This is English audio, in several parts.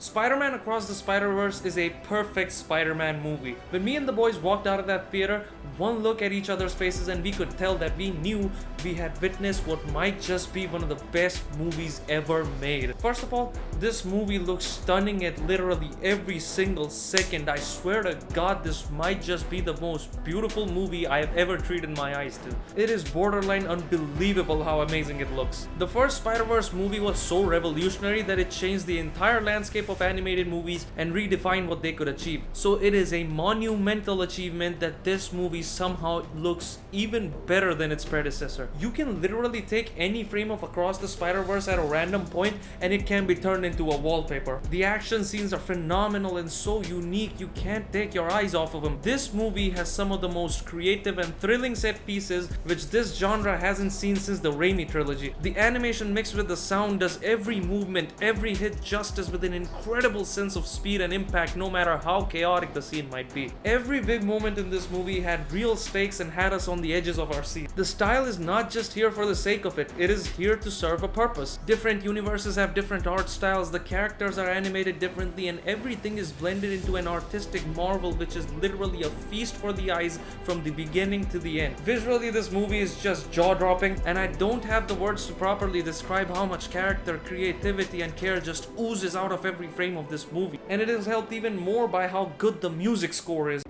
Spider-Man Across the Spider-Verse is a perfect Spider-Man movie. When me and the boys walked out of that theater, one look at each other's faces and we could tell that we knew we had witnessed what might just be one of the best movies ever made. First of all, this movie looks stunning at literally every single second. I swear to God, this might just be the most beautiful movie I have ever treated my eyes to. It is borderline unbelievable how amazing it looks. The first Spider-Verse movie was so revolutionary that it changed the entire landscape of animated movies and redefined what they could achieve. So it is a monumental achievement that this movie somehow looks even better than its predecessor. You can literally take any frame of Across the Spider-Verse at a random point and it can be turned into a wallpaper. The action scenes are phenomenal and so unique you can't take your eyes off of them. This movie has some of the most creative and thrilling set pieces which this genre hasn't seen since the Raimi trilogy. The animation mixed with the sound does every movement, every hit justice with an incredible sense of speed and impact no matter how chaotic the scene might be. Every big moment in this movie had real stakes and had us on the edges of our seat. The style is not just here for the sake of it, it is here to serve a purpose. Different universes have different art styles, the characters are animated differently, and everything is blended into an artistic marvel which is literally a feast for the eyes from the beginning to the end. Visually, this movie is just jaw-dropping, and I don't have the words to properly describe how much character, creativity, and care just oozes out of every frame of this movie. And it is helped even more by how good the music score is.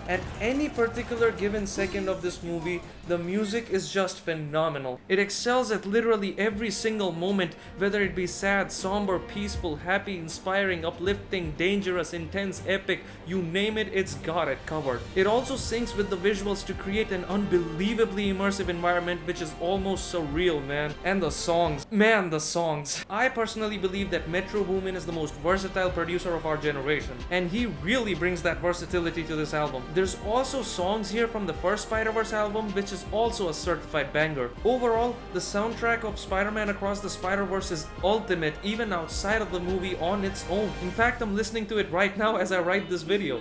At any particular given second of this movie, the music is just phenomenal. It excels at literally every single moment, whether it be sad, somber, peaceful, happy, inspiring, uplifting, dangerous, intense, epic, you name it, it's got it covered. It also syncs with the visuals to create an unbelievably immersive environment which is almost surreal, man. And the songs. Man, the songs. I personally believe that Metro Boomin is the most versatile producer of our generation, and he really brings that versatility to this album. There's also songs here from the first Spider-Verse album which is also a certified banger. Overall, the soundtrack of Spider-Man Across the Spider-Verse is ultimate even outside of the movie on its own. In fact, I'm listening to it right now as I write this video.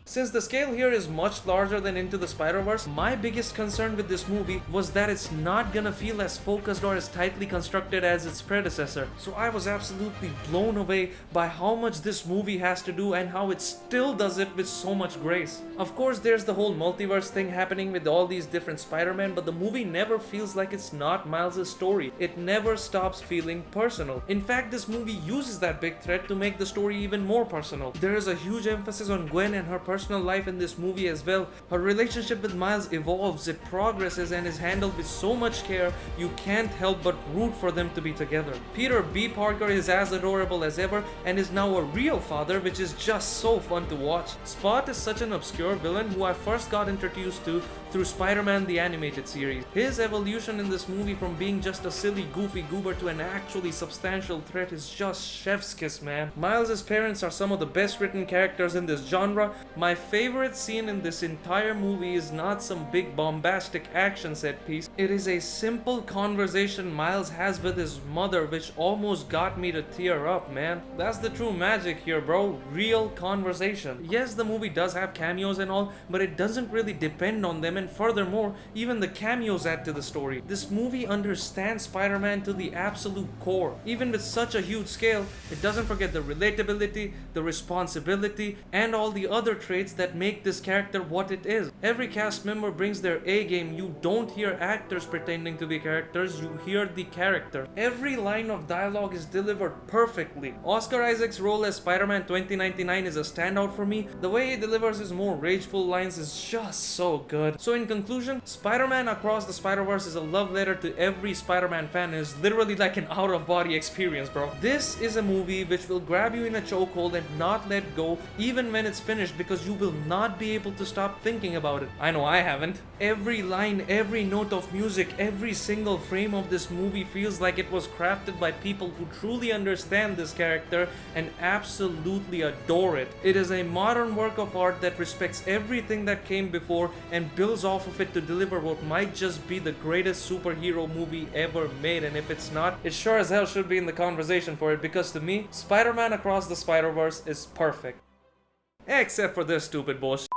Since the scale here is much larger than Into the Spider-Verse, my biggest concern with this movie was that it's not gonna feel as focused or as tightly constructed as its predecessor. So I was absolutely blown away by how much this movie has to do and how it still does it with so much grace. Of course, there's the whole multiverse thing happening with all these different Spider-Man, but the movie never feels like it's not Miles' story. It never stops feeling personal. In fact, this movie uses that big threat to make the story even more personal. There is a huge emphasis on Gwen and her personal life in this movie as well. Her relationship with Miles evolves, it progresses, and is handled with so much care you can't help but root for them to be together. Peter B. Parker is as adorable as ever and is now a real father, which is just so fun to watch. Spot is such an obscure villain who I first got introduced to through Spider-Man the Animated Series. His evolution in this movie from being just a silly goofy goober to an actually substantial threat is just chef's kiss, man. Miles' parents are some of the best written characters in this genre. My favorite scene in this entire movie is not some big bombastic action set piece. It is a simple conversation Miles has with his mother which almost got me to tear up, man. That's the true magic here, bro. Real conversation. Yes, the movie does have cameos and all, but it doesn't really depend on them, and furthermore, even the cameos add to the story. This movie understands Spider-Man to the absolute core. Even with such a huge scale, it doesn't forget the relatability, the responsibility, and all the other traits that make this character what it is. Every cast member brings their A game. You don't hear actors pretending to be characters, you hear the character. Every line of dialogue is delivered perfectly. Oscar Isaac's role as Spider-Man 2099 is a standout for me. The way he delivers his more rageful lines is just so good. So in conclusion, Spider-Man Across the Spider-Verse is a love letter to every Spider-Man fan and is literally like an out-of-body experience, bro. This is a movie which will grab you in a chokehold and not let go even when it's finished, because you will not be able to stop thinking about it. I know I haven't. Every line, every note of music, every single frame of this movie feels like it was crafted by people who truly understand this character and absolutely adore it. It is a modern work of art that respects everything that came before and builds off of it to deliver what might just be the greatest superhero movie ever made, and if it's not, it sure as hell should be in the conversation for it, because to me, Spider-Man Across the Spider-Verse is perfect. Except for this stupid bullshit.